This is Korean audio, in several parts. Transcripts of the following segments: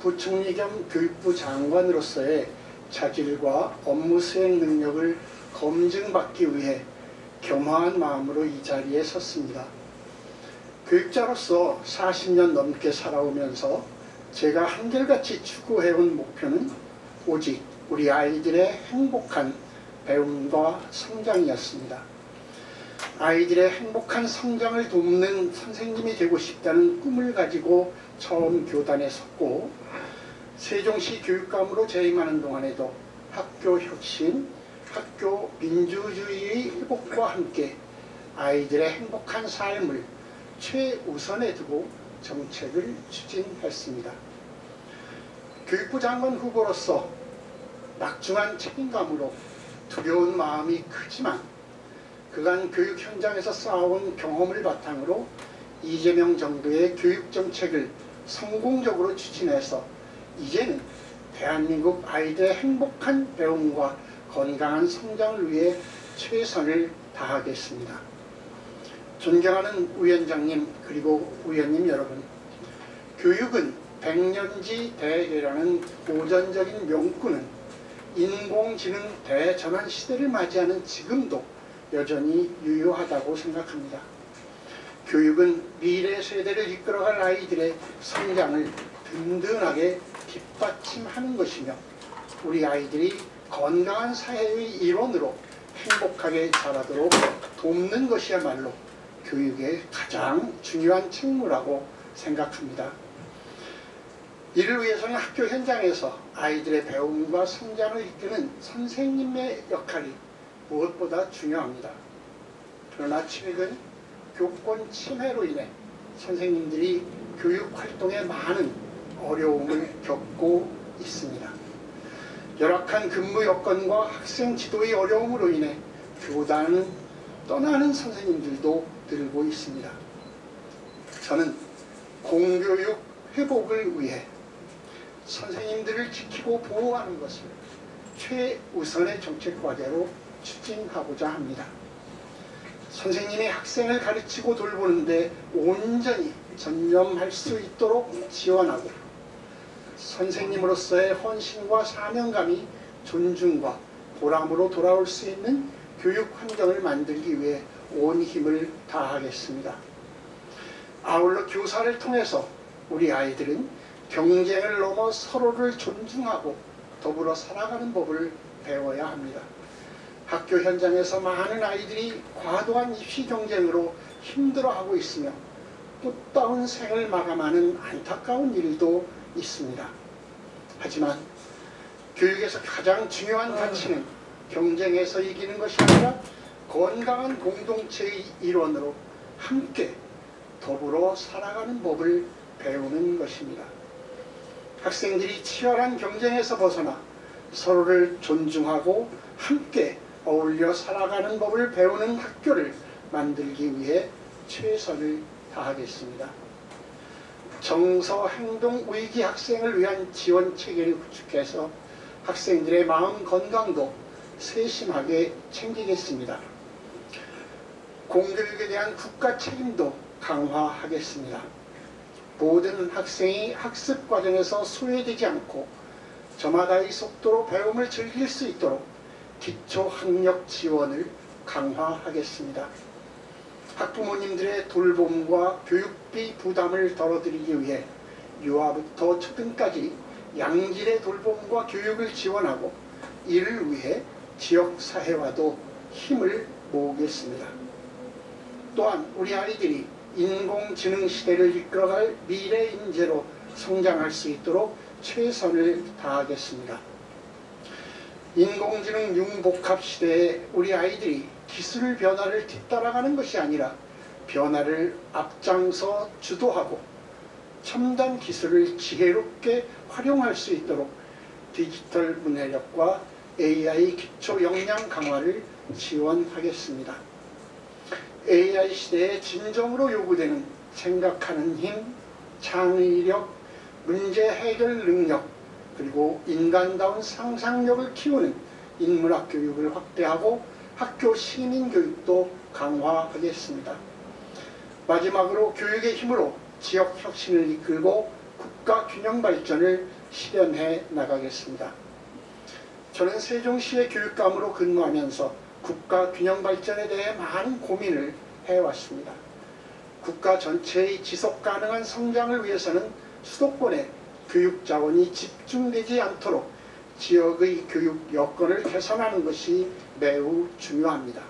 부총리 겸 교육부 장관으로서의 자질과 업무 수행 능력을 검증받기 위해 겸허한 마음으로 이 자리에 섰습니다. 교육자로서 40년 넘게 살아오면서 제가 한결같이 추구해온 목표는 오직 우리 아이들의 행복한 배움과 성장이었습니다. 아이들의 행복한 성장을 돕는 선생님이 되고 싶다는 꿈을 가지고 처음 교단에 섰고, 세종시 교육감으로 재임하는 동안에도 학교 혁신, 학교 민주주의의 회복과 함께 아이들의 행복한 삶을 최우선에 두고 정책을 추진했습니다. 교육부 장관 후보로서 막중한 책임감으로 두려운 마음이 크지만 그간 교육 현장에서 쌓아온 경험을 바탕으로 이재명 정부의 교육정책을 성공적으로 추진해서 이제는 대한민국 아이들의 행복한 배움과 건강한 성장을 위해 최선을 다하겠습니다. 존경하는 위원장님 그리고 위원님 여러분, 교육은 백년지 대계라는 고전적인 명구는 인공지능 대전환 시대를 맞이하는 지금도 여전히 유효하다고 생각합니다. 교육은 미래 세대를 이끌어갈 아이들의 성장을 든든하게 뒷받침하는 것이며 우리 아이들이 건강한 사회의 일원으로 행복하게 자라도록 돕는 것이야말로 교육의 가장 중요한 책무라고 생각합니다. 이를 위해서는 학교 현장에서 아이들의 배움과 성장을 이끄는 선생님의 역할이 무엇보다 중요합니다. 그러나 최근 교권 침해로 인해 선생님들이 교육 활동에 많은 어려움을 겪고 있습니다. 열악한 근무 여건과 학생 지도의 어려움으로 인해 교단을 떠나는 선생님들도 늘고 있습니다. 저는 공교육 회복을 위해 선생님들을 지키고 보호하는 것을 최우선의 정책 과제로 추진하고자 합니다. 선생님이 학생을 가르치고 돌보는데 온전히 전념할 수 있도록 지원하고 선생님으로서의 헌신과 사명감이 존중과 보람으로 돌아올 수 있는 교육 환경을 만들기 위해 온 힘을 다하겠습니다. 아울러 교사를 통해서 우리 아이들은 경쟁을 넘어 서로를 존중하고 더불어 살아가는 법을 배워야 합니다. 학교 현장에서 많은 아이들이 과도한 입시 경쟁으로 힘들어하고 있으며 꽃다운 생을 마감하는 안타까운 일도 있습니다. 하지만 교육에서 가장 중요한 가치는 경쟁에서 이기는 것이 아니라 건강한 공동체의 일원으로 함께 더불어 살아가는 법을 배우는 것입니다. 학생들이 치열한 경쟁에서 벗어나 서로를 존중하고 함께 어울려 살아가는 법을 배우는 학교를 만들기 위해 최선을 다하겠습니다. 정서 행동 위기 학생을 위한 지원 체계를 구축해서 학생들의 마음 건강도 세심하게 챙기겠습니다. 공교육에 대한 국가 책임도 강화하겠습니다. 모든 학생이 학습 과정에서 소외되지 않고 저마다의 속도로 배움을 즐길 수 있도록 기초학력 지원을 강화하겠습니다. 학부모님들의 돌봄과 교육비 부담을 덜어드리기 위해 유아부터 초등까지 양질의 돌봄과 교육을 지원하고 이를 위해 지역사회와도 힘을 모으겠습니다. 또한 우리 아이들이 인공지능 시대를 이끌어갈 미래 인재로 성장할 수 있도록 최선을 다하겠습니다. 인공지능 융복합 시대에 우리 아이들이 기술 변화를 뒤따라가는 것이 아니라 변화를 앞장서 주도하고 첨단 기술을 지혜롭게 활용할 수 있도록 디지털 문해력과 AI 기초 역량 강화를 지원하겠습니다. AI 시대에 진정으로 요구되는 생각하는 힘, 창의력, 문제 해결 능력, 그리고 인간다운 상상력을 키우는 인문학 교육을 확대하고 학교 시민 교육도 강화하겠습니다. 마지막으로 교육의 힘으로 지역 혁신을 이끌고 국가 균형 발전을 실현해 나가겠습니다. 저는 세종시의 교육감으로 근무하면서 국가 균형 발전에 대해 많은 고민을 해왔습니다. 국가 전체의 지속 가능한 성장을 위해서는 수도권에 교육 자원이 집중되지 않도록 지역의 교육 여건을 개선하는 것이 매우 중요합니다.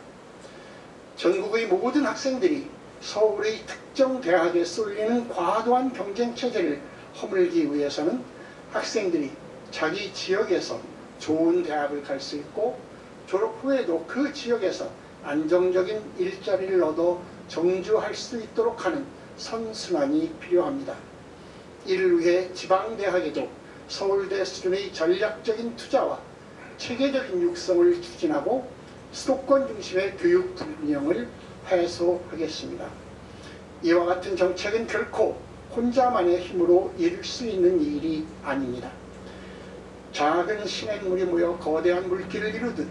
전국의 모든 학생들이 서울의 특정 대학에 쏠리는 과도한 경쟁 체제를 허물기 위해서는 학생들이 자기 지역에서 좋은 대학을 갈 수 있고 졸업 후에도 그 지역에서 안정적인 일자리를 얻어 정주할 수 있도록 하는 선순환이 필요합니다. 이를 위해 지방대학에도 서울대 수준의 전략적인 투자와 체계적인 육성을 추진하고 수도권 중심의 교육 불균형을 해소하겠습니다. 이와 같은 정책은 결코 혼자만의 힘으로 이룰 수 있는 일이 아닙니다. 작은 신행물이 모여 거대한 물길을 이루듯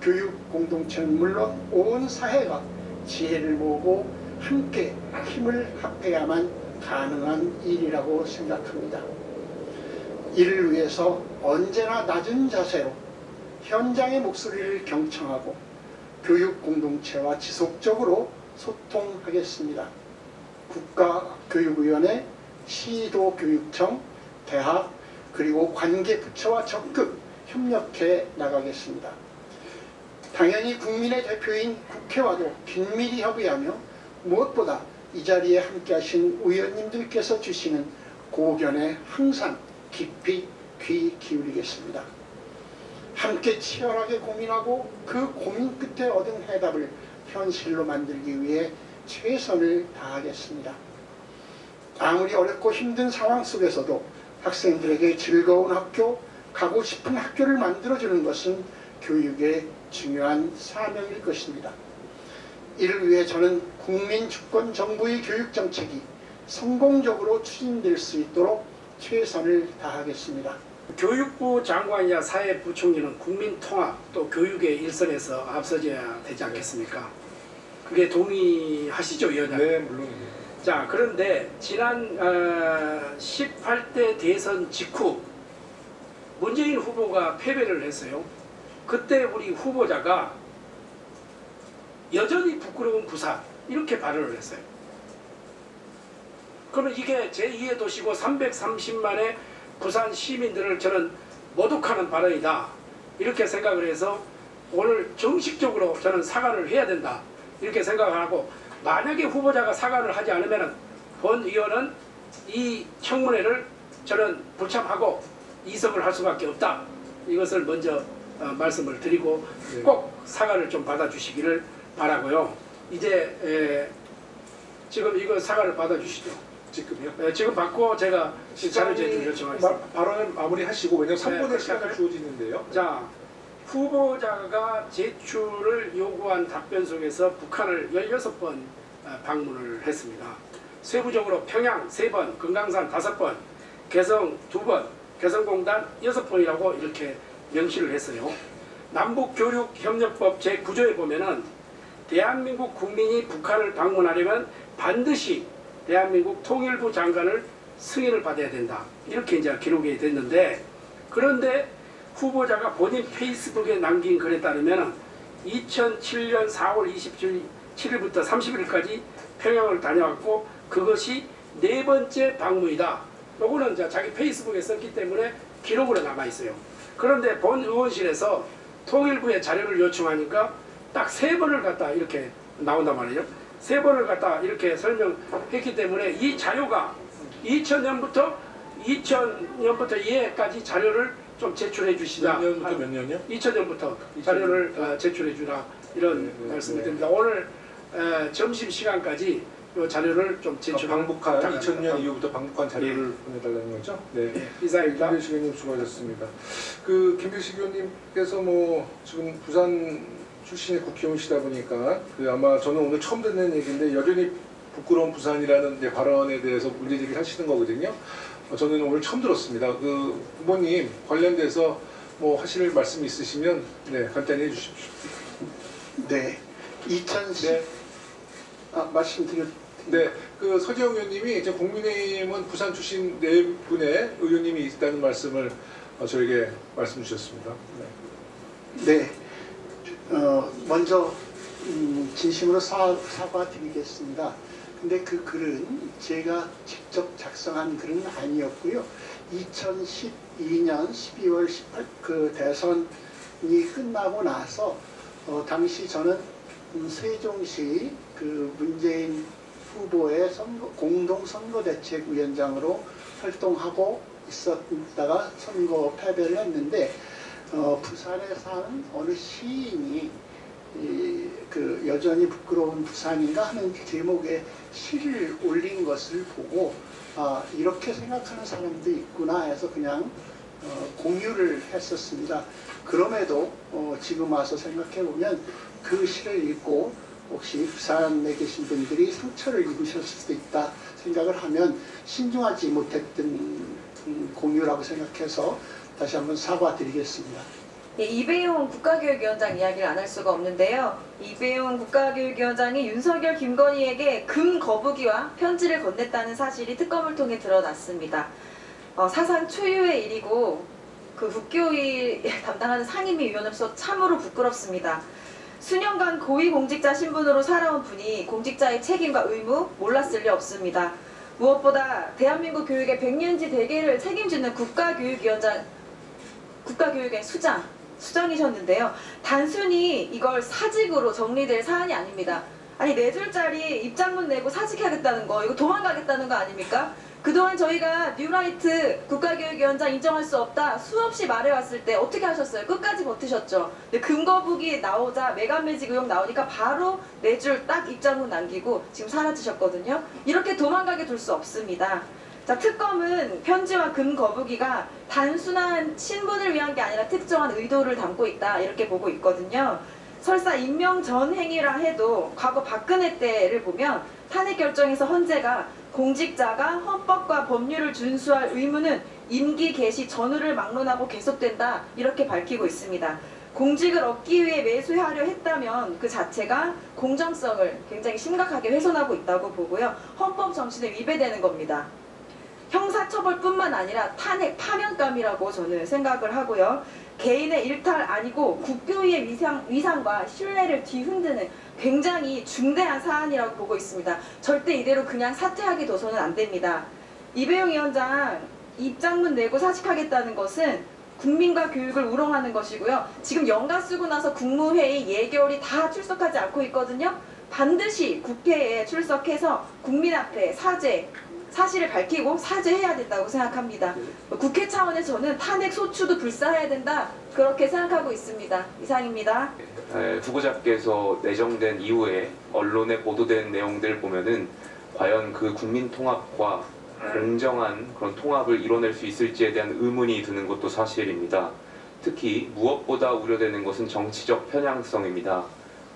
교육 공동체는 물론 온 사회가 지혜를 모으고 함께 힘을 합해야만 가능한 일이라고 생각합니다. 이를 위해서 언제나 낮은 자세로 현장의 목소리를 경청하고 교육 공동체와 지속적으로 소통하겠습니다. 국가교육위원회, 시도교육청, 대학, 그리고 관계부처와 적극 협력해 나가겠습니다. 당연히 국민의 대표인 국회와도 긴밀히 협의하며 무엇보다 이 자리에 함께하신 의원님들께서 주시는 고견에 항상 깊이 귀 기울이겠습니다. 함께 치열하게 고민하고 그 고민 끝에 얻은 해답을 현실로 만들기 위해 최선을 다하겠습니다. 아무리 어렵고 힘든 상황 속에서도 학생들에게 즐거운 학교, 가고 싶은 학교를 만들어주는 것은 교육의 중요한 사명일 것입니다. 이를 위해 저는 국민주권정부의 교육정책이 성공적으로 추진될 수 있도록 최선을 다하겠습니다. 교육부 장관이야 사회부총리는 국민통합 또 교육의 일선에서 앞서져야 되지 않겠습니까? 그게 동의하시죠, 위원장? 네, 물론입니다. 자, 그런데 지난 18대 대선 직후 문재인 후보가 패배를 했어요. 그때 우리 후보자가 여전히 부끄러운 부산 이렇게 발언을 했어요. 그러면 이게 제2의 도시고 330만의 부산 시민들을 저는 모독하는 발언이다 이렇게 생각을 해서 오늘 정식적으로 저는 사과를 해야 된다 이렇게 생각을 하고, 만약에 후보자가 사과를 하지 않으면 본 의원은 이 청문회를 저는 불참하고 이석을 할 수밖에 없다, 이것을 먼저 말씀을 드리고 꼭 사과를 좀 받아주시기를 바라고요. 이제 지금 이거 사과를 받아주시죠. 지금요? 지금 받고 제가 자료 제출 요청하겠습니다. 발언을 마무리하시고, 왜냐면 3분의 시간이 주어지는데요. 자, 후보자가 제출을 요구한 답변 속에서 북한을 16번 방문을 했습니다. 세부적으로 평양 3번, 금강산 5번, 개성 2번, 개성공단 6번이라고 이렇게 명시를 했어요. 남북교육협력법 제9조에 보면은 대한민국 국민이 북한을 방문하려면 반드시 대한민국 통일부 장관을 승인을 받아야 된다, 이렇게 이제 기록이 됐는데, 그런데 후보자가 본인 페이스북에 남긴 글에 따르면 2007년 4월 27일부터 30일까지 평양을 다녀왔고 그것이 4번째 방문이다. 요거는 자기 페이스북에 썼기 때문에 기록으로 남아있어요. 그런데 본 의원실에서 통일부에 자료를 요청하니까 딱 3번을 갖다 이렇게 나온단 말이에요. 3번을 갖다 이렇게 설명했기 때문에 이 자료가 2000년부터 이해까지 자료를 좀 제출해 주시자. 몇 년부터 몇 년이요? 2000년부터 자료를 제출해 주라, 이런 말씀을 드립니다. 오늘 점심시간까지 이 자료를 좀 제출하는 방북한 2000년 이후부터 방북한 자료를 보내달라는 거죠? 네. 이사입니다. 김대식 의원님 수고하셨습니다. 그 김대식 의원님께서 뭐 지금 부산 출신의 국회의원이시다 보니까 아마 저는 오늘 처음 듣는 얘기인데 여전히 부끄러운 부산이라는 발언에 대해서 문제제기를 하시는 거거든요. 저는 오늘 처음 들었습니다. 그 후보님 관련돼서 뭐 하실 말씀 있으시면 간단히 해주십시오. 네, 2010 말씀드려도 네, 그 서지영 의원님이 이제 국민의힘은 부산 출신 네 분의 의원님이 있다는 말씀을 저에게 말씀 주셨습니다. 네, 먼저 진심으로 사과드리겠습니다. 근데 그 글은 제가 직접 작성한 글은 아니었고요. 2012년 12월 18일 그 대선이 끝나고 나서 당시 저는 세종시 그 문재인 후보의 공동선거대책위원장으로 활동하고 있었다가 선거 패배를 했는데 부산에 사는 어느 시인이 그 여전히 부끄러운 부산인가 하는 제목의 시를 올린 것을 보고 이렇게 생각하는 사람도 있구나 해서 그냥 공유를 했었습니다. 그럼에도 지금 와서 생각해 보면 그 시를 읽고 혹시 부산에 계신 분들이 상처를 입으셨을 수도 있다 생각을 하면 신중하지 못했던 공유라고 생각해서 다시 한번 사과드리겠습니다. 예, 이배용 국가교육위원장 이야기를 안 할 수가 없는데요. 이배용 국가교육위원장이 윤석열, 김건희에게 금 거부기와 편지를 건넸다는 사실이 특검을 통해 드러났습니다. 사상 초유의 일이고 그 국교위 담당하는 상임위원으로서 참으로 부끄럽습니다. 수년간 고위공직자 신분으로 살아온 분이 공직자의 책임과 의무 몰랐을 리 없습니다. 무엇보다 대한민국 교육의 백년지 대계를 책임지는 국가교육의 수장이셨는데요. 단순히 이걸 사직으로 정리될 사안이 아닙니다. 아니 4줄짜리 입장문 내고 사직하겠다는 거 이거 도망가겠다는 거 아닙니까? 그동안 저희가 뉴라이트 국가교육위원장 인정할 수 없다 수없이 말해왔을 때 어떻게 하셨어요? 끝까지 버티셨죠. 근데 금거북이 나오자 매간매직 의혹 나오니까 바로 4줄 딱 입장문 남기고 지금 사라지셨거든요. 이렇게 도망가게 둘 수 없습니다. 자, 특검은 편지와 금거북이가 단순한 신분을 위한 게 아니라 특정한 의도를 담고 있다 이렇게 보고 있거든요. 설사 임명 전 행위라 해도 과거 박근혜 때를 보면 탄핵 결정에서 헌재가 공직자가 헌법과 법률을 준수할 의무는 임기 개시 전후를 막론하고 계속된다 이렇게 밝히고 있습니다. 공직을 얻기 위해 매수하려 했다면 그 자체가 공정성을 굉장히 심각하게 훼손하고 있다고 보고요. 헌법 정신에 위배되는 겁니다. 형사처벌뿐만 아니라 탄핵 파면감이라고 저는 생각을 하고요. 개인의 일탈 아니고 국교위의 위상과 신뢰를 뒤흔드는 굉장히 중대한 사안이라고 보고 있습니다. 절대 이대로 그냥 사퇴하게 둬서는 안 됩니다. 이배용 위원장 입장문 내고 사직하겠다는 것은 국민과 교육을 우롱하는 것이고요. 지금 연가 쓰고 나서 국무회의 예결위 다 출석하지 않고 있거든요. 반드시 국회에 출석해서 국민 앞에 사실을 밝히고 사죄해야 된다고 생각합니다. 국회 차원에서 저는 탄핵 소추도 불사해야 된다 그렇게 생각하고 있습니다. 이상입니다. 후보자께서 내정된 이후에 언론에 보도된 내용들 보면은 과연 그 국민 통합과 공정한 그런 통합을 이뤄낼 수 있을지에 대한 의문이 드는 것도 사실입니다. 특히 무엇보다 우려되는 것은 정치적 편향성입니다.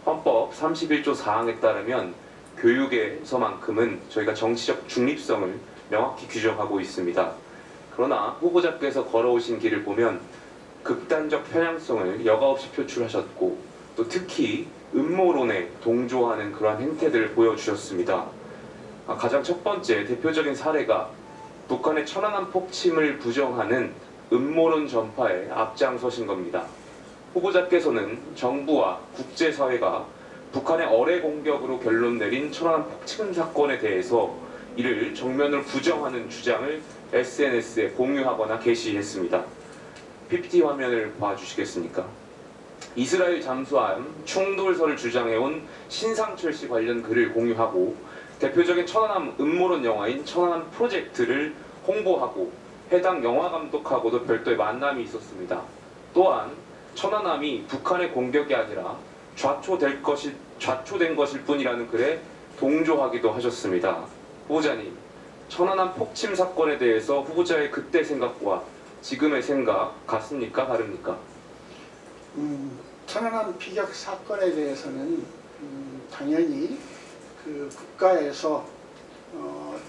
헌법 31조 4항에 따르면 교육에서만큼은 저희가 정치적 중립성을 명확히 규정하고 있습니다. 그러나 후보자께서 걸어오신 길을 보면 극단적 편향성을 여과없이 표출하셨고 또 특히 음모론에 동조하는 그러한 행태들을 보여주셨습니다. 가장 첫 번째 대표적인 사례가 북한의 천안함 폭침을 부정하는 음모론 전파에 앞장서신 겁니다. 후보자께서는 정부와 국제사회가 북한의 어뢰 공격으로 결론 내린 천안함 폭침 사건에 대해서 이를 정면으로 부정하는 주장을 SNS에 공유하거나 게시했습니다. PPT 화면을 봐주시겠습니까? 이스라엘 잠수함 충돌설을 주장해온 신상철 씨 관련 글을 공유하고 대표적인 천안함 음모론 영화인 천안함 프로젝트를 홍보하고 해당 영화 감독하고도 별도의 만남이 있었습니다. 또한 천안함이 북한의 공격이 아니라 좌초된 것일 뿐이라는 글에 동조하기도 하셨습니다. 후보자님, 천안함 폭침 사건에 대해서 후보자의 그때 생각과 지금의 생각 같습니까? 다릅니까? 천안함 피격 사건에 대해서는 당연히 그 국가에서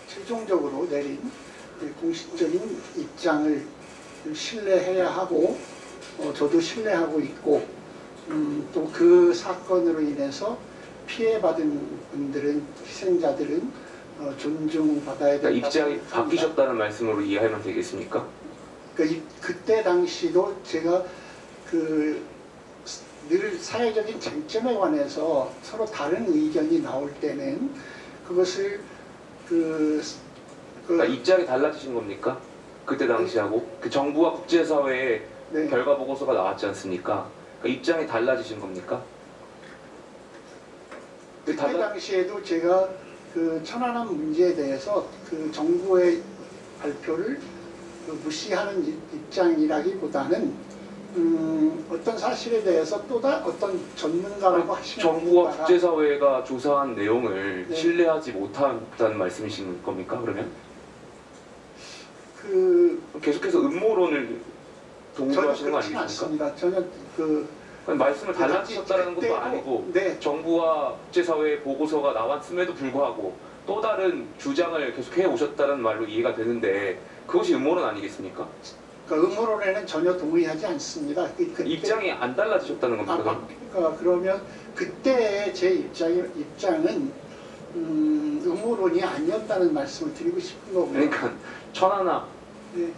최종적으로 내린 공식적인 입장을 신뢰해야 하고 저도 신뢰하고 있고 또 그 사건으로 인해서 피해받은 분들은 희생자들은 존중받아야 된다. 그러니까 입장이 바뀌셨다는 말씀으로 이해하면 되겠습니까? 그러니까 그때 당시도 제가 늘 사회적인 쟁점에 관해서 서로 다른 의견이 나올 때는 그것을 그러니까 입장이 달라지신 겁니까? 그때 당시하고 그 정부와 국제사회의 네. 결과 보고서가 나왔지 않습니까? 그러니까 입장이 달라지신 겁니까? 그때 당시에도 제가 그 천안함 문제에 대해서 그 정부의 발표를 무시하는 입장이라기보다는 어떤 사실에 대해서 어떤 전문가라고 하시는 정부와 분과가 국제사회가 조사한 내용을 네. 신뢰하지 못한다는 말씀이신 겁니까? 그러면 계속해서 음모론을 전혀 동조하시는 거 그렇지는 아니십니까? 않습니다. 전혀 말씀을 달라지셨다는 것도 그때도, 아니고 네. 정부와 국제사회의 보고서가 나왔음에도 불구하고 또 다른 주장을 계속 해오셨다는 말로 이해가 되는데 그것이 음모론 아니겠습니까? 음모론에는 전혀 동의하지 않습니다. 입장이 안 달라지셨다는 겁니까? 그러면 그때 제 입장은 음모론이 아니었다는 말씀을 드리고 싶은 거고요. 그러니까 천안함 네.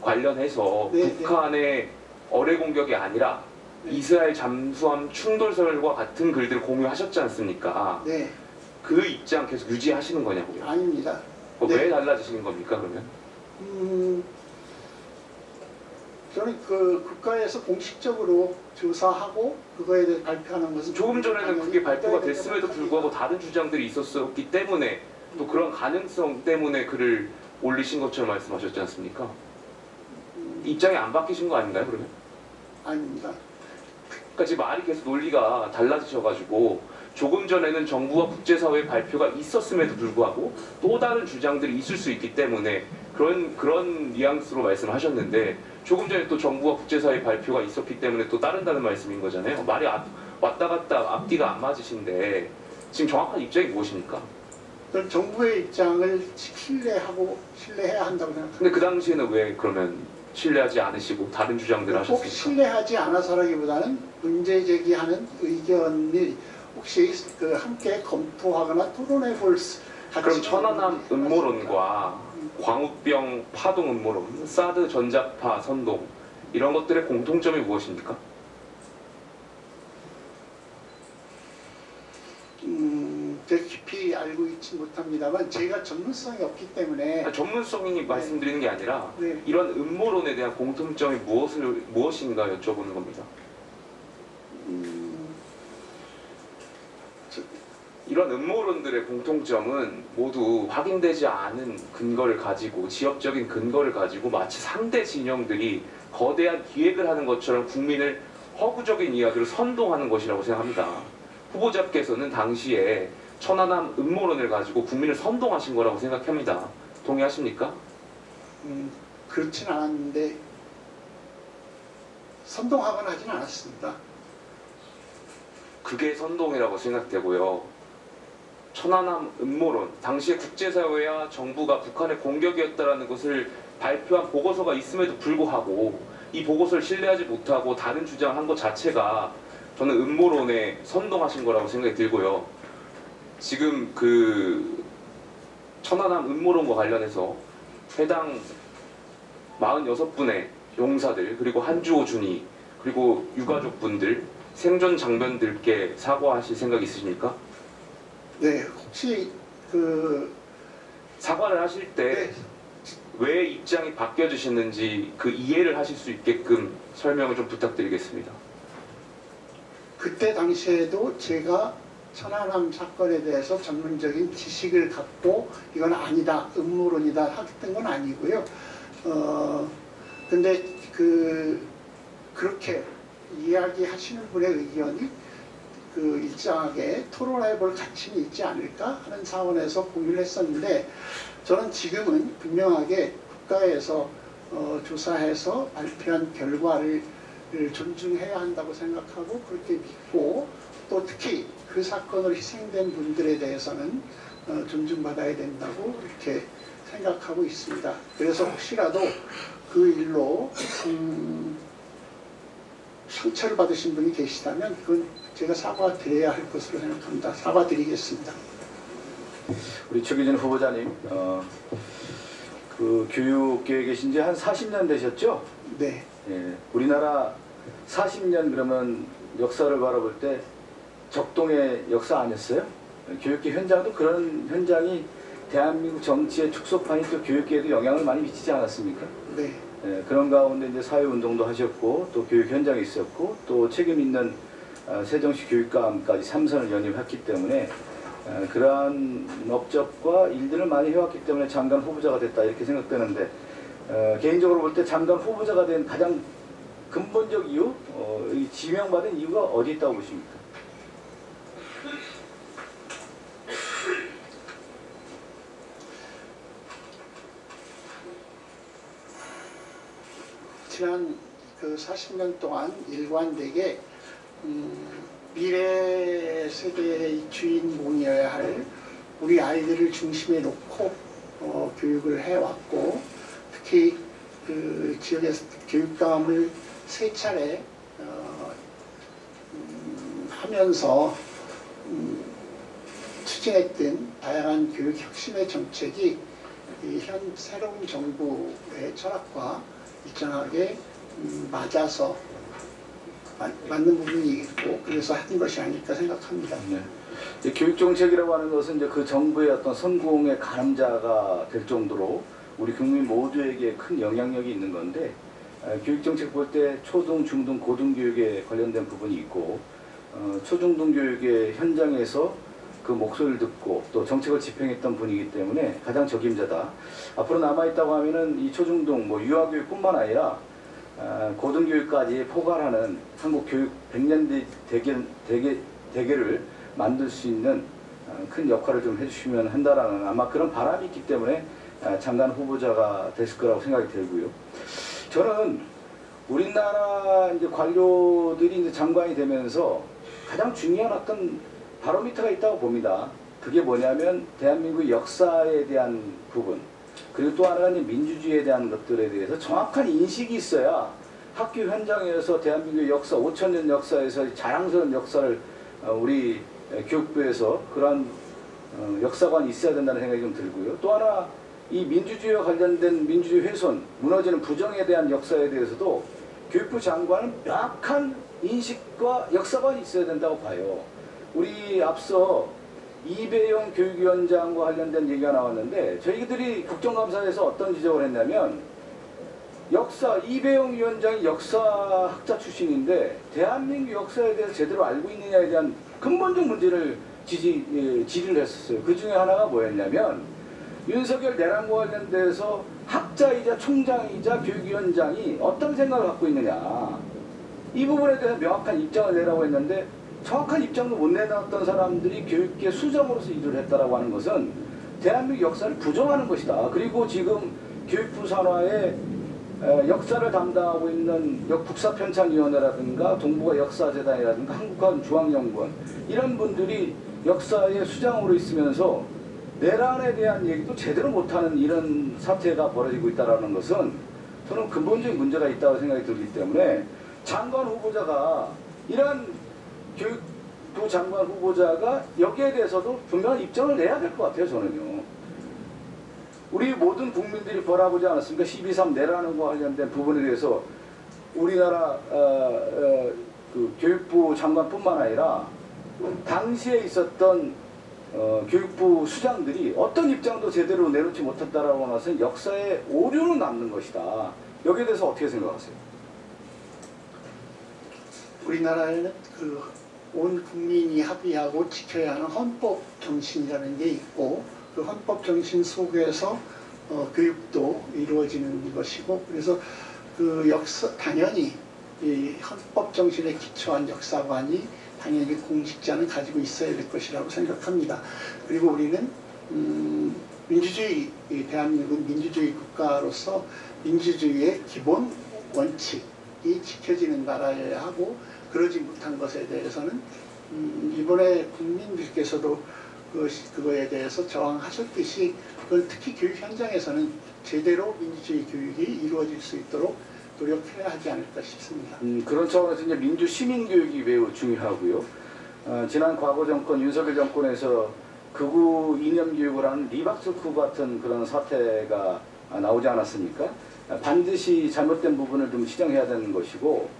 관련해서 네, 북한의 어뢰 공격이 아니라 네. 이스라엘 잠수함 충돌설과 같은 글들을 공유하셨지 않습니까? 네, 그 입장 계속 유지하시는 거냐고요? 아닙니다. 왜 달라지시는 겁니까 그러면? 저는 국가에서 공식적으로 조사하고 그거에 대해 발표하는 것은 조금 전에는 그게 발표가 됐음에도 불구하고 다른 주장들이 있었기 때문에 또 그런 가능성 때문에 글을 올리신 것처럼 말씀하셨지 않습니까? 입장이 안 바뀌신 거 아닌가요 그러면? 아닙니다. 그러니까 지금 말이 계속 논리가 달라지셔가지고 조금 전에는 정부와 국제사회의 발표가 있었음에도 불구하고 또 다른 주장들이 있을 수 있기 때문에 그런 뉘앙스로 말씀하셨는데 조금 전에 또 정부와 국제사회의 발표가 있었기 때문에 또 따른다는 말씀인 거잖아요. 말이 왔다 갔다 앞뒤가 안 맞으신데 지금 정확한 입장이 무엇입니까? 저는 정부의 입장을 신뢰해야 한다고 생각합니다. 근데 그 당시에는 왜 그러면 신뢰하지 않으시고 다른 주장들을 꼭 하셨습니까? 신뢰하지 않아서라기보다는 문제 제기하는 의견이 혹시 함께 검토하거나 토론해볼 그럼 천안함 음모론과 광우병 파동 음모론, 사드 전자파 선동 이런 것들의 공통점이 무엇입니까? 제가 깊이 알고 있지 못합니다만 제가 전문성이 없기 때문에 전문성이 말씀드리는 게 아니라 네. 이런 음모론에 대한 공통점이 무엇인가 여쭤보는 겁니다. 이런 음모론들의 공통점은 모두 확인되지 않은 근거를 가지고 지역적인 근거를 가지고 마치 상대 진영들이 거대한 기획을 하는 것처럼 국민을 허구적인 이야기로 선동하는 것이라고 생각합니다. 후보자께서는 당시에 천안함 음모론을 가지고 국민을 선동하신 거라고 생각합니다. 동의하십니까? 그렇진 않았는데 선동하거나 하진 않았습니다. 그게 선동이라고 생각되고요. 천안함 음모론, 당시에 국제사회와 정부가 북한의 공격이었다는 것을 발표한 보고서가 있음에도 불구하고 이 보고서를 신뢰하지 못하고 다른 주장을 한 것 자체가 저는 음모론에 선동하신 거라고 생각이 들고요. 지금 천안함 음모론과 관련해서 해당 46분의 용사들 그리고 한주호 준이 그리고 유가족분들 생존 장병들께 사과하실 생각 있으십니까? 네, 혹시 사과를 하실 때 왜 입장이 바뀌어지셨는지 그 이해를 하실 수 있게끔 설명을 좀 부탁드리겠습니다. 그때 당시에도 제가 천안함 사건에 대해서 전문적인 지식을 갖고 이건 아니다, 음모론이다 했던 건 아니고요. 근데 그렇게 이야기하시는 분의 의견이 일정하게 토론해 볼 가치는 있지 않을까 하는 차원에서 공유를 했었는데 저는 지금은 분명하게 국가에서 조사해서 발표한 결과를 존중해야 한다고 생각하고 그렇게 믿고 또 특히 그 사건으로 희생된 분들에 대해서는 존중받아야 된다고 이렇게 생각하고 있습니다. 그래서 혹시라도 그 일로 상처를 받으신 분이 계시다면 그건 제가 사과드려야 할 것으로 생각합니다. 사과드리겠습니다. 우리 최기준 후보자님, 그 교육계에 계신 지 한 40년 되셨죠? 네. 예, 우리나라 40년 그러면 역사를 바라볼 때 적동의 역사 아니었어요? 교육계 현장도 그런 현장이 대한민국 정치의 축소판이 또 교육계에도 영향을 많이 미치지 않았습니까? 네. 예, 그런 가운데 이제 사회운동도 하셨고 또 교육 현장에 있었고 또 책임 있는 세종시 교육감까지 3선을 연임했기 때문에 그러한 업적과 일들을 많이 해왔기 때문에 장관 후보자가 됐다 이렇게 생각되는데 개인적으로 볼 때 장관 후보자가 된 가장 근본적 이유, 이 지명받은 이유가 어디 있다고 보십니까? 지난 그 40년 동안 일관되게 미래 세대의 주인공이어야 할 우리 아이들을 중심에 놓고 교육을 해왔고 특히 그 지역에서 교육감을 3차례 하면서 추진했던 다양한 교육 혁신의 정책이 이 현 새로운 정부의 철학과 일정하게 맞아서 맞는 부분이 있고 그래서 한 것이 아닐까 생각합니다. 네. 교육 정책이라고 하는 것은 이제 그 정부의 어떤 성공의 가늠자가 될 정도로 우리 국민 모두에게 큰 영향력이 있는 건데 교육 정책 볼 때 초등, 중등, 고등 교육에 관련된 부분이 있고 초중등 교육의 현장에서 그 목소리를 듣고 또 정책을 집행했던 분이기 때문에 가장 적임자다. 앞으로 남아있다고 하면은 이 초중등 유아교육뿐만 아니라 고등교육까지 포괄하는 한국 교육 100년 대계를 만들 수 있는 큰 역할을 좀 해주시면 한다라는 아마 그런 바람이 있기 때문에 장관 후보자가 됐을 거라고 생각이 들고요. 저는 우리나라 이제 관료들이 이제 장관이 되면서 가장 중요한 어떤 바로미터가 있다고 봅니다. 그게 뭐냐면 대한민국 역사에 대한 부분, 그리고 또 하나가 민주주의에 대한 것들에 대해서 정확한 인식이 있어야 학교 현장에서 대한민국의 역사, 5,000년 역사에서 자랑스러운 역사를 우리 교육부에서 그러한 역사관이 있어야 된다는 생각이 좀 들고요. 또 하나 이 민주주의와 관련된 민주주의 훼손, 무너지는 부정에 대한 역사에 대해서도 교육부 장관은 명확한 인식과 역사관이 있어야 된다고 봐요. 우리 앞서 이배용 교육위원장과 관련된 얘기가 나왔는데 저희들이 국정감사에서 어떤 지적을 했냐면 이배용 위원장이 역사학자 출신인데 대한민국 역사에 대해서 제대로 알고 있느냐에 대한 근본적 문제를 질의를 했었어요. 그 중에 하나가 뭐였냐면 윤석열 내란과 관련돼서 학자이자 총장이자 교육위원장이 어떤 생각을 갖고 있느냐 이 부분에 대해서 명확한 입장을 내라고 했는데 정확한 입장도 못 내놨던 사람들이 교육계 수장으로서 일을 했다라고 하는 것은 대한민국 역사를 부정하는 것이다. 그리고 지금 교육부 산하에 역사를 담당하고 있는 국사편찬위원회라든가 동북아 역사재단이라든가 한국과중앙연구원 이런 분들이 역사의 수장으로 있으면서 내란에 대한 얘기도 제대로 못하는 이런 사태가 벌어지고 있다는 것은 저는 근본적인 문제가 있다고 생각이 들기 때문에 장관 후보자가 이런 교육부 장관 후보자가 여기에 대해서도 분명한 입장을 내야 될 것 같아요. 저는요. 우리 모든 국민들이 바라보지 않았습니까? 12.3 내란과 관련된 부분에 대해서 우리나라 그 교육부 장관뿐만 아니라 당시에 있었던 교육부 수장들이 어떤 입장도 제대로 내놓지 못했다라고 하는 것은 역사의 오류는 남는 것이다. 여기에 대해서 어떻게 생각하세요? 우리나라에는 온 국민이 합의하고 지켜야 하는 헌법 정신이라는 게 있고 그 헌법 정신 속에서 교육도 이루어지는 것이고 그래서 그 당연히 이 헌법 정신에 기초한 역사관이 당연히 공직자는 가지고 있어야 될 것이라고 생각합니다. 그리고 우리는 대한민국은 민주주의 국가로서 민주주의의 기본 원칙이 지켜지는 나라여야 하고 그러지 못한 것에 대해서는 이번에 국민들께서도 그거에 대해서 저항하셨듯이 그걸 특히 교육 현장에서는 제대로 민주주의 교육이 이루어질 수 있도록 노력해야 하지 않을까 싶습니다. 그런 차원에서 이제 민주 시민 교육이 매우 중요하고요. 지난 과거 정권 윤석열 정권에서 극우 이념 교육을 하는 리박스쿠 같은 그런 사태가 나오지 않았습니까? 반드시 잘못된 부분을 좀 시정해야 되는 것이고,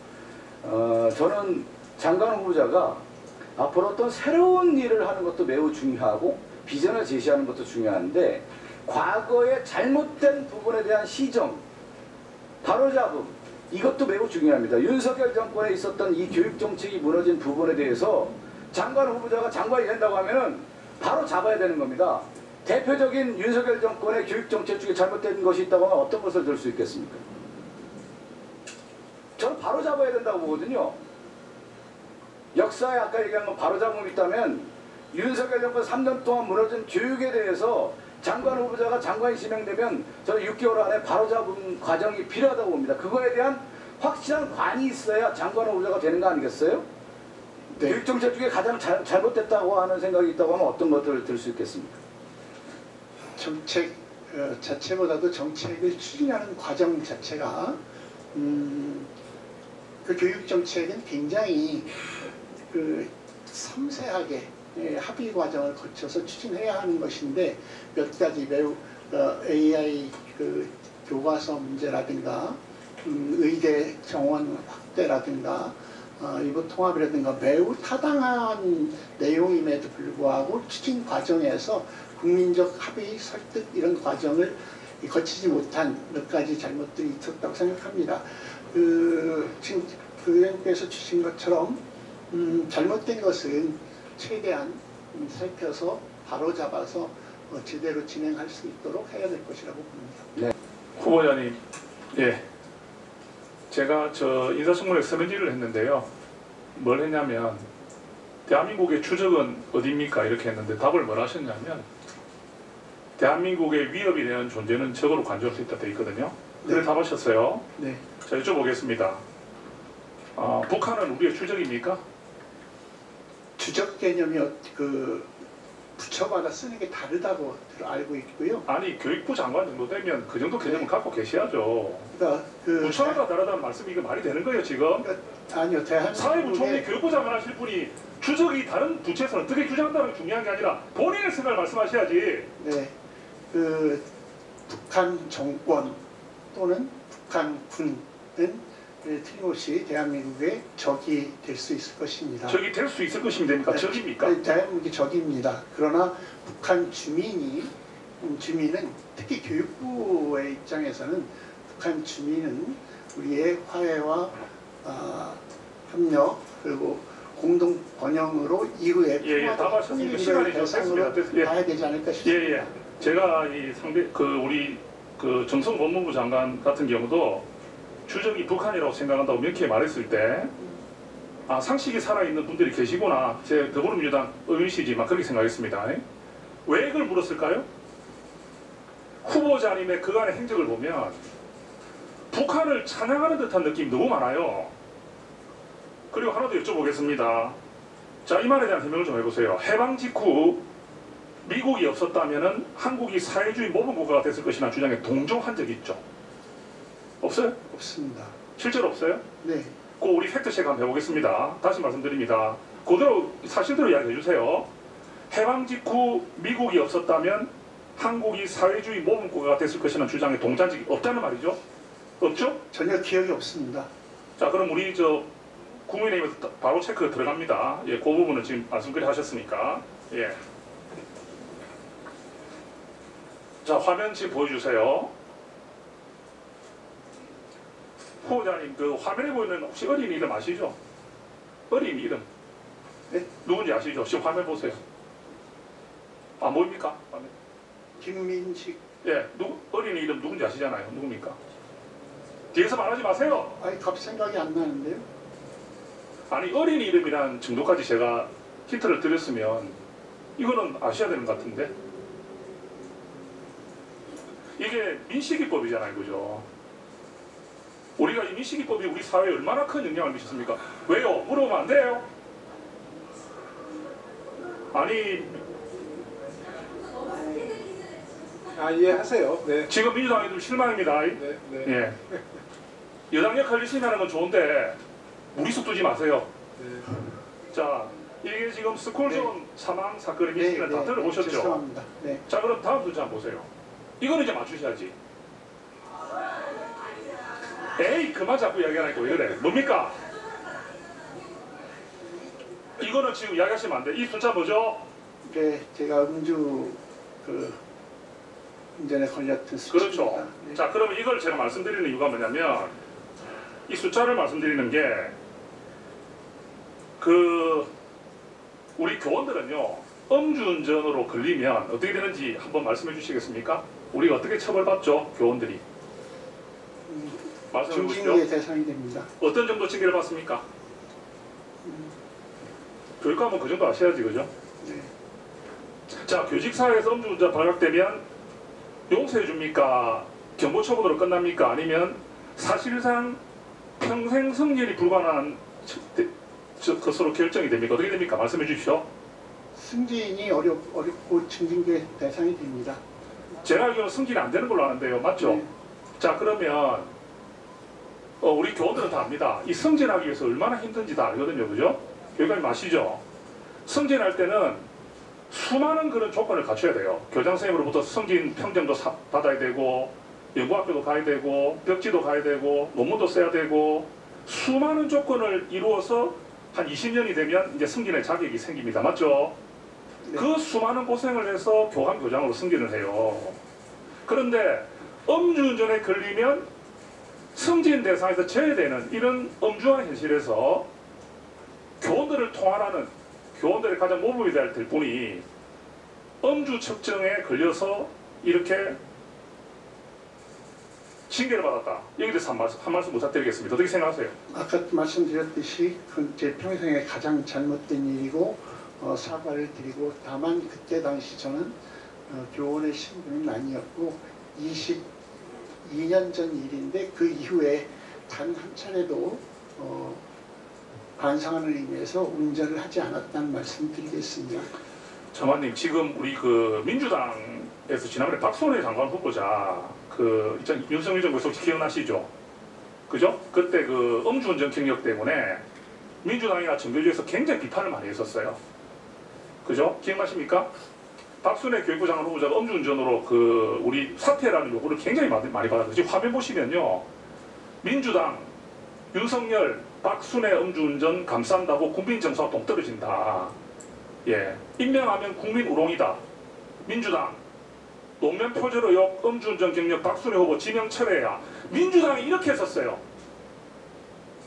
저는 장관 후보자가 앞으로 어떤 새로운 일을 하는 것도 매우 중요하고 비전을 제시하는 것도 중요한데, 과거의 잘못된 부분에 대한 시정, 바로잡음, 이것도 매우 중요합니다. 윤석열 정권에 있었던 이 교육정책이 무너진 부분에 대해서 장관 후보자가 장관이 된다고 하면은 바로 잡아야 되는 겁니다. 대표적인 윤석열 정권의 교육정책 중에 잘못된 것이 있다고 하면 어떤 것을 들 수 있겠습니까? 저는 바로 잡아야 된다고 보거든요. 역사에 아까 얘기한 건 바로잡음이 있다면 윤석열 정권 3년 동안 무너진 교육에 대해서 장관 후보자가 장관이 지명되면 저는 6개월 안에 바로잡은 과정이 필요하다고 봅니다. 그거에 대한 확실한 관이 있어야 장관 후보자가 되는 거 아니겠어요? 네. 교육정책 중에 가장 잘못됐다고 하는 생각이 있다고 하면 어떤 것들을 들 수 있겠습니까? 정책 자체보다도 정책을 추진하는 과정 자체가 그 교육정책은 굉장히 섬세하게 합의 과정을 거쳐서 추진해야 하는 것인데, 몇 가지 매우 AI 교과서 문제라든가 의대 정원 확대라든가 이부 통합이라든가 매우 타당한 내용임에도 불구하고 추진 과정에서 국민적 합의 설득 이런 과정을 거치지 못한 몇 가지 잘못들이 있었다고 생각합니다. 지금 의원께서 주신 것처럼 잘못된 것은 최대한 살펴서 바로잡아서 제대로 진행할 수 있도록 해야 될 것이라고 봅니다. 네. 후보자님, 예, 제가 인사청문회 서면지를 했는데요. 뭘 했냐면 대한민국의 추적은 어디입니까? 이렇게 했는데 답을 뭘 하셨냐면 대한민국의 위협이 되는 존재는 적으로 간주할 수 있다 돼 있거든요. 그래 네. 답하셨어요. 네. 자, 여쭤보겠습니다. 북한은 우리의 추적입니까? 주적 개념이 부처마다 쓰는 게 다르다고 알고 있고요. 아니, 교육부 장관 정도 되면 그 정도 개념을 갖고 계셔야죠. 그러니까 부처마다 다르다는 말씀이 이거 말이 되는 거예요, 지금? 아니요, 사회부총리 교육부 장관 하실 분이 추적이 다른 부처에서 어떻게 규정한다는 게 중요한 게 아니라 본인의 생각을 말씀하셔야지. 네, 북한 정권 또는 북한군은 틀림없이 대한민국의 적이 될 수 있을 것입니다. 적이 될 수 있을 것이면 됩니까? 네, 적입니까? 대한민국이 적입니다. 그러나 북한 주민은 특히 교육부의 입장에서는 북한 주민은 우리의 화해와 협력 그리고 공동 번영으로 이후에 평화와 통일을 대상으로 봐야 되지 않을까 싶습니다. 예. 제가 이 우리 정성 법무부 장관 같은 경우도 추적이 북한이라고 생각한다고 명쾌히 말했을 때 상식이 살아있는 분들이 계시구나. 제 더불어민주당 의원이시지만 그렇게 생각했습니다. 왜 이걸 물었을까요? 후보자님의 그간의 행적을 보면 북한을 찬양하는 듯한 느낌이 너무 많아요. 그리고 하나 더 여쭤보겠습니다. 자, 이 말에 대한 해명을 좀 해보세요. 해방 직후 미국이 없었다면 한국이 사회주의 모범 국가가 됐을 것이라는 주장에 동조한 적이 있죠? 없어요? 없습니다. 실제로 없어요? 네. 그 우리 팩트체크 한번 해보겠습니다. 다시 말씀드립니다. 그대로 사실대로 이야기해 주세요. 해방 직후 미국이 없었다면 한국이 사회주의 모범 국가가 됐을 것이라는 주장에 동조한 적이 없다는 말이죠? 없죠? 전혀 기억이 없습니다. 자, 그럼 우리 국민의힘에서 바로 체크 들어갑니다. 예, 그 부분은 지금 말씀드리 하셨으니까. 예. 자, 화면 지금 보여주세요. 후보자님, 화면에 보이는 혹시 어린 이름 아시죠? 어린 이름. 네? 누군지 아시죠? 지금 화면 보세요. 안 보입니까? 화면. 김민식. 예, 어린 이름 누군지 아시잖아요. 누굽니까? 뒤에서 말하지 마세요. 아니, 갑 생각이 안 나는데요. 아니, 어린 이름이란 정도까지 제가 힌트를 드렸으면 이거는 아셔야 되는 것 같은데. 이게 민식이법이잖아요, 그죠? 우리가 이 민식이법이 우리 사회에 얼마나 큰 영향을 미쳤습니까? 왜요? 물어보면 안 돼요? 아니, 이해하세요. 네. 지금 민주당이 좀 실망입니다. 네. 예. 여당 역할 열심히 하는 건 좋은데 무리수 두지 마세요. 네. 자, 이게 지금 스콜존 네. 사망 사건의 미신을 다 들어보셨죠? 죄송합니다. 네. 자, 그럼 다음 문제 한번 보세요. 이거는 이제 맞추셔야지. 에이, 그만 자꾸 이야기하니까 왜 그래? 뭡니까? 이거는 지금 이야기하시면 안 돼. 이 숫자 뭐죠? 네, 제가 음주 운전에 걸렸던 수치입니다. 그렇죠. 네. 자, 그러면 이걸 제가 말씀드리는 이유가 뭐냐면 이 숫자를 말씀드리는 게 우리 교원들은요 음주운전으로 걸리면 어떻게 되는지 한번 말씀해 주시겠습니까? 우리가 어떻게 처벌받죠? 교원들이 말씀해 보시죠. 징계의 대상이 됩니다. 어떤 정도 징계를 받습니까? 교육하면 그 정도 아셔야지, 그죠? 네. 자, 교직사회에서 음주운전 발각되면 용서해 줍니까? 경고처분으로 끝납니까? 아니면 사실상 평생 성년이 불가능한 것으로 결정이 됩니까? 어떻게 됩니까? 말씀해 주십시오. 승진이 어렵고 징계 대상이 됩니다. 제가 알기로는 승진이 안 되는 걸로 아는데요. 맞죠? 네. 자, 그러면 우리 교원들은 다 압니다. 이 승진하기 위해서 얼마나 힘든지 다 알거든요. 그죠? 여기까지 아시죠? 승진할 때는 수많은 그런 조건을 갖춰야 돼요. 교장 선생님으로부터 승진 평점도 받아야 되고 연구학교도 가야 되고 벽지도 가야 되고 논문도 써야 되고 수많은 조건을 이루어서 한 20년이 되면 이제 승진의 자격이 생깁니다. 맞죠? 네. 그 수많은 고생을 해서 교감 교장으로 승진을 해요. 그런데 음주운전에 걸리면 승진 대상에서 제외되는 이런 엄중한 현실에서 교원들을 통할하는 교원들의 가장 모범이 될 분이 음주 측정에 걸려서 이렇게 징계를 받았다. 여기에 대해서 한 말씀 부탁드리겠습니다. 어떻게 생각하세요? 아까 말씀드렸듯이 그건 제 평생에 가장 잘못된 일이고 사과를 드리고 다만 그때 당시 저는 교원의 신분은 아니었고 22년 전 일인데 그 이후에 단 한 차례도 반성하는 의미에서 운전을 하지 않았다는 말씀드리겠습니다. 정관님, 지금 우리 민주당에서 지난번에 박순애 장관 후보자 윤석열 정부에서 혹시 기억나시죠? 그죠? 그때 음주운전 경력 때문에 민주당이나 정교조에서 굉장히 비판을 많이 했었어요. 그죠? 기억나십니까? 박순애 교육부 장관 후보자가 음주운전으로 우리 사퇴라는 요구를 굉장히 많이 받았어요. 지금 화면 보시면요. 민주당, 윤석열, 박순애 음주운전 감싼다고 국민 정서가 동 떨어진다. 예, 임명하면 국민 우롱이다. 민주당, 노무현 표절 의혹, 음주운전 경력 박순애 후보 지명 철회해야. 민주당이 이렇게 했었어요.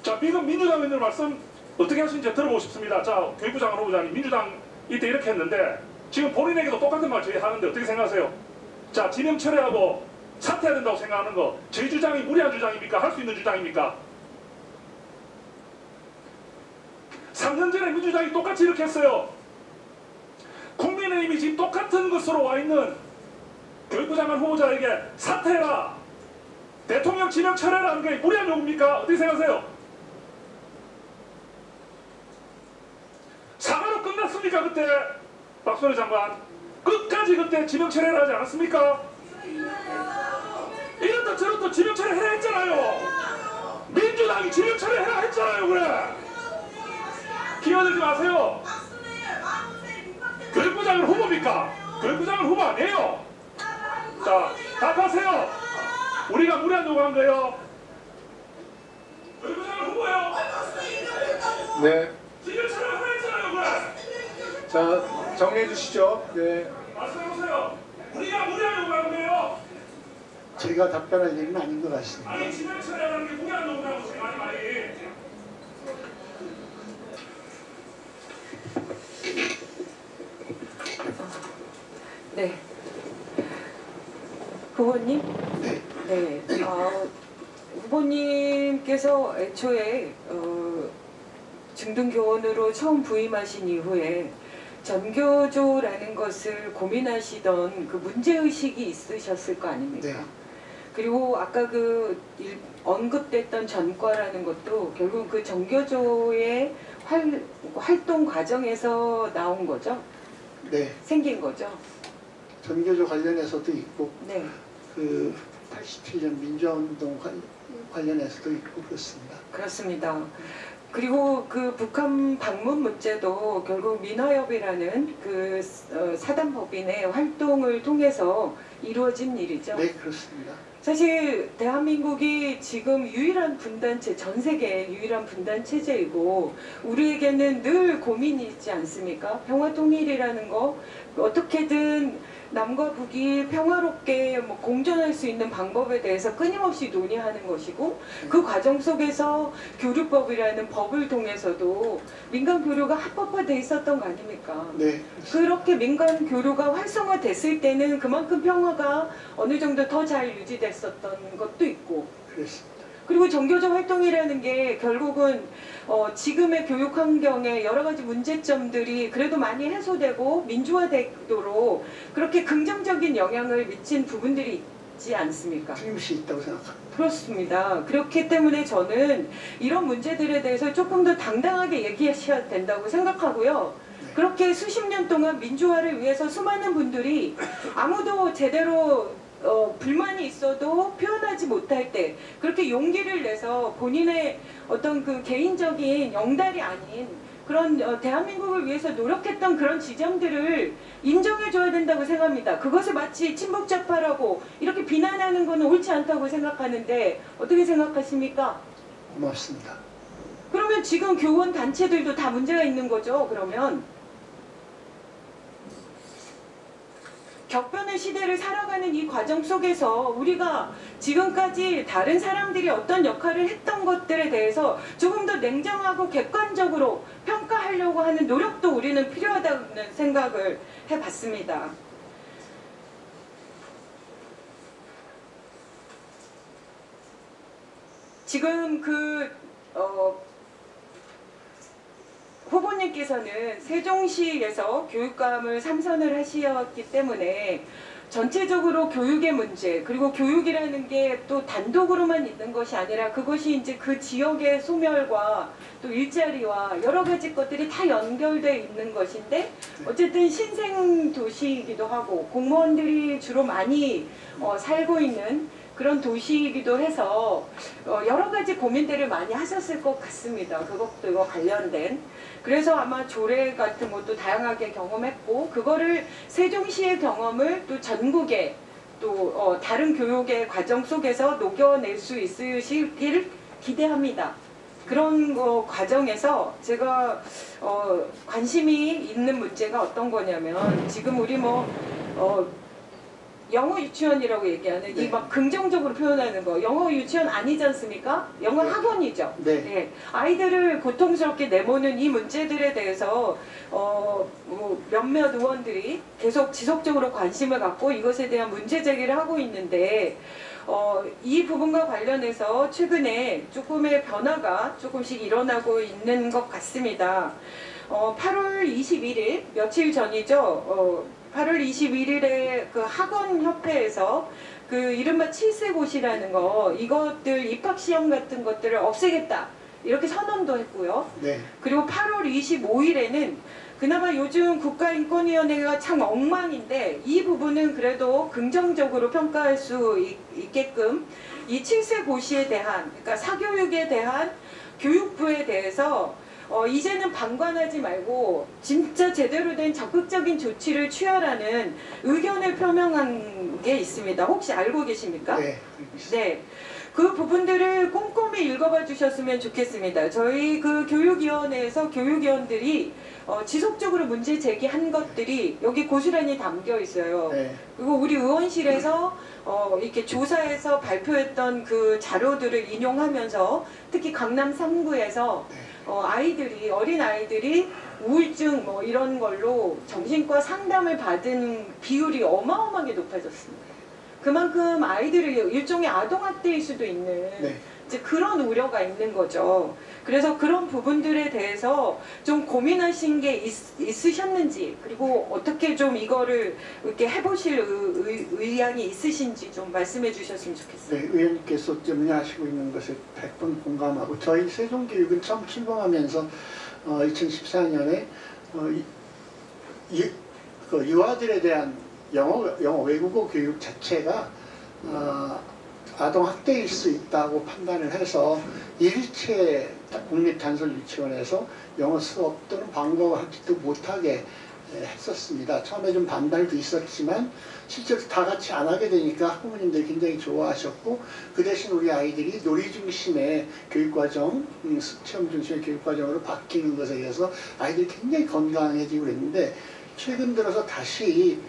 자, 지금 민주당 의원들 말씀 어떻게 하시는지 들어보고 싶습니다. 자, 교육부 장관 후보자님, 민주당 이때 이렇게 했는데 지금 본인에게도 똑같은 말 저희 하는데 어떻게 생각하세요? 자, 지명 철회하고 사퇴해야 된다고 생각하는 거 제 주장이 무리한 주장입니까? 할 수 있는 주장입니까? 3년 전에 민주당이 똑같이 이렇게 했어요. 국민의힘이 지금 똑같은 것으로 와 있는 교육부 장관 후보자에게 사퇴해라, 대통령 지명 철회라는 게 무리한 요구입니까? 어떻게 생각하세요? 사과로 끝났습니까? 그때 박순애 장관 끝까지 그때 지명 철회를 하지 않았습니까? 이렇다 저렇다 지명 철회해라 했잖아요. 민주당이 지명 철회해라 했잖아요. 그래, 끼어들지 마세요. 교육부장은 후보입니까? 교육부장은 후보 아니에요. 자, 답하세요. 우리가 무리한 요구한 거예요. 교육부장은 후보예요. 네. 지금 촬영을 했잖아요. 그래. 자, 정리해 주시죠. 네. 말씀해보세요. 우리가 무리한 요구한 거예요. 제가 답변할 일은 아닌 것 같습니다. 아니, 지명 처리하는 게 무리한 요구라고 제가 말이. 네. 후보님? 네. 네. 후보님께서 애초에 중등교원으로 처음 부임하신 이후에 전교조라는 것을 고민하시던 그 문제의식이 있으셨을 거 아닙니까? 네. 그리고 아까 언급됐던 전과라는 것도 결국 그 전교조의 활동 과정에서 나온 거죠? 네. 생긴 거죠? 전교조 관련해서도 있고 네. 87년 민주화운동 관련해서도 있고 그렇습니다. 그렇습니다. 그리고 그 북한 방문 문제도 결국 민화협이라는 그 사단법인의 활동을 통해서 이루어진 일이죠. 네, 그렇습니다. 사실 대한민국이 지금 유일한 분단체, 전 세계의 유일한 분단 체제이고 우리에게는 늘 고민이 있지 않습니까? 평화 통일이라는 거 어떻게든 남과 북이 평화롭게 공존할 수 있는 방법에 대해서 끊임없이 논의하는 것이고 그 과정 속에서 교류법이라는 법을 통해서도 민간 교류가 합법화돼 있었던 거 아닙니까? 네, 그렇게 민간 교류가 활성화됐을 때는 그만큼 평화가 어느 정도 더 잘 유지됐었던 것도 있고 그렇습니다. 그리고 정교조 활동이라는 게 결국은 지금의 교육 환경에 여러 가지 문제점들이 그래도 많이 해소되고 민주화되도록 그렇게 긍정적인 영향을 미친 부분들이 있지 않습니까? 틀림없이 있다고 생각합니다. 그렇습니다. 그렇기 때문에 저는 이런 문제들에 대해서 조금 더 당당하게 얘기하셔야 된다고 생각하고요. 그렇게 수십 년 동안 민주화를 위해서 수많은 분들이 아무도 제대로 불만이 있어도 표현하지 못할 때 그렇게 용기를 내서 본인의 어떤 그 개인적인 영달이 아닌 그런 대한민국을 위해서 노력했던 그런 지점들을 인정해줘야 된다고 생각합니다. 그것을 마치 친북좌파라고 이렇게 비난하는 것은 옳지 않다고 생각하는데 어떻게 생각하십니까? 고맙습니다. 그러면 지금 교원 단체들도 다 문제가 있는 거죠. 그러면 격변의 시대를 살아가는 이 과정 속에서 우리가 지금까지 다른 사람들이 어떤 역할을 했던 것들에 대해서 조금 더 냉정하고 객관적으로 평가하려고 하는 노력도 우리는 필요하다는 생각을 해봤습니다. 지금 후보님께서는 세종시에서 교육감을 3선을 하셨기 때문에 전체적으로 교육의 문제 그리고 교육이라는 게 또 단독으로만 있는 것이 아니라 그것이 이제 그 지역의 소멸과 또 일자리와 여러 가지 것들이 다 연결되어 있는 것인데 어쨌든 신생 도시이기도 하고 공무원들이 주로 많이 살고 있는 그런 도시이기도 해서 여러 가지 고민들을 많이 하셨을 것 같습니다. 그것들과 관련된. 그래서 아마 조례 같은 것도 다양하게 경험했고 그거를 세종시의 경험을 또 전국에 또 다른 교육의 과정 속에서 녹여낼 수 있으시길 기대합니다. 그런 과정에서 제가 관심이 있는 문제가 어떤 거냐면 지금 우리 영어 유치원이라고 얘기하는 네. 이 막 긍정적으로 표현하는 거 영어 유치원 아니지 않습니까? 영어 네. 학원이죠. 네. 네. 아이들을 고통스럽게 내모는 이 문제들에 대해서 몇몇 의원들이 계속 지속적으로 관심을 갖고 이것에 대한 문제 제기를 하고 있는데 이 부분과 관련해서 최근에 조금의 변화가 조금씩 일어나고 있는 것 같습니다. 8월 21일 며칠 전이죠. 8월 21일에 그 학원협회에서 그 이른바 7세고시라는 거 이것들 입학시험 같은 것들을 없애겠다 이렇게 선언도 했고요. 네. 그리고 8월 25일에는 그나마 요즘 국가인권위원회가 참 엉망인데 이 부분은 그래도 긍정적으로 평가할 수 있게끔 이 7세고시에 대한 그러니까 사교육에 대한 교육부에 대해서 이제는 방관하지 말고 진짜 제대로 된 적극적인 조치를 취하라는 의견을 표명한 게 있습니다. 혹시 알고 계십니까? 네. 네. 그 부분들을 꼼꼼히 읽어봐 주셨으면 좋겠습니다. 저희 그 교육위원회에서 교육위원들이 지속적으로 문제 제기한 것들이 여기 고스란히 담겨 있어요. 네. 그리고 우리 의원실에서 이렇게 조사해서 발표했던 그 자료들을 인용하면서 특히 강남 3구에서 어린 아이들이 우울증 이런 걸로 정신과 상담을 받은 비율이 어마어마하게 높아졌습니다. 그만큼 아이들이 일종의 아동학대일 수도 있는 네. 이제 그런 우려가 있는 거죠. 그래서 그런 부분들에 대해서 좀 고민하신 게 있으셨는지 그리고 어떻게 좀 이거를 이렇게 해보실 의향이 있으신지 좀 말씀해 주셨으면 좋겠어요. 네, 의원님께서 염려하시고 있는 것에 100번 공감하고 저희 세종교육은 처음 출범하면서 2014년에 유아들에 대한 영어 외국어 교육 자체가 아동학대일 수 있다고 판단을 해서 일체 국립단설 유치원에서 영어 수업 또는 방과후 하지도 못하게 했었습니다. 처음에 좀 반발도 있었지만 실제로 다 같이 안 하게 되니까 학부모님들이 굉장히 좋아하셨고, 그 대신 우리 아이들이 놀이 중심의 교육과정, 체험 중심의 교육과정으로 바뀌는 것에 의해서 아이들이 굉장히 건강해지고 그랬는데, 최근 들어서 다시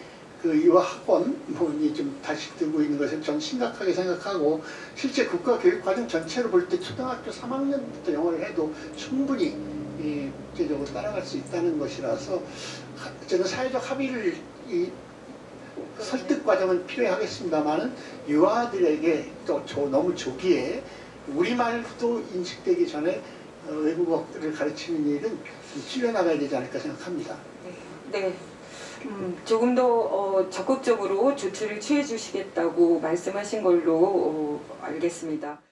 그 유아학원이 좀 다시 뜨고 있는 것을 전 심각하게 생각하고, 실제 국가교육과정 전체로 볼 때 초등학교 3학년부터 영어를 해도 충분히 국제적으로 따라갈 수 있다는 것이라서 저는 사회적 합의를 설득 과정은 필요하겠습니다만은 유아들에게 또 너무 조기에 우리말도 인식되기 전에 외국어를 가르치는 일은 좀 줄여나가야 되지 않을까 생각합니다. 네. 조금 더 적극적으로 조치를 취해 주시겠다고 말씀하신 걸로 알겠습니다.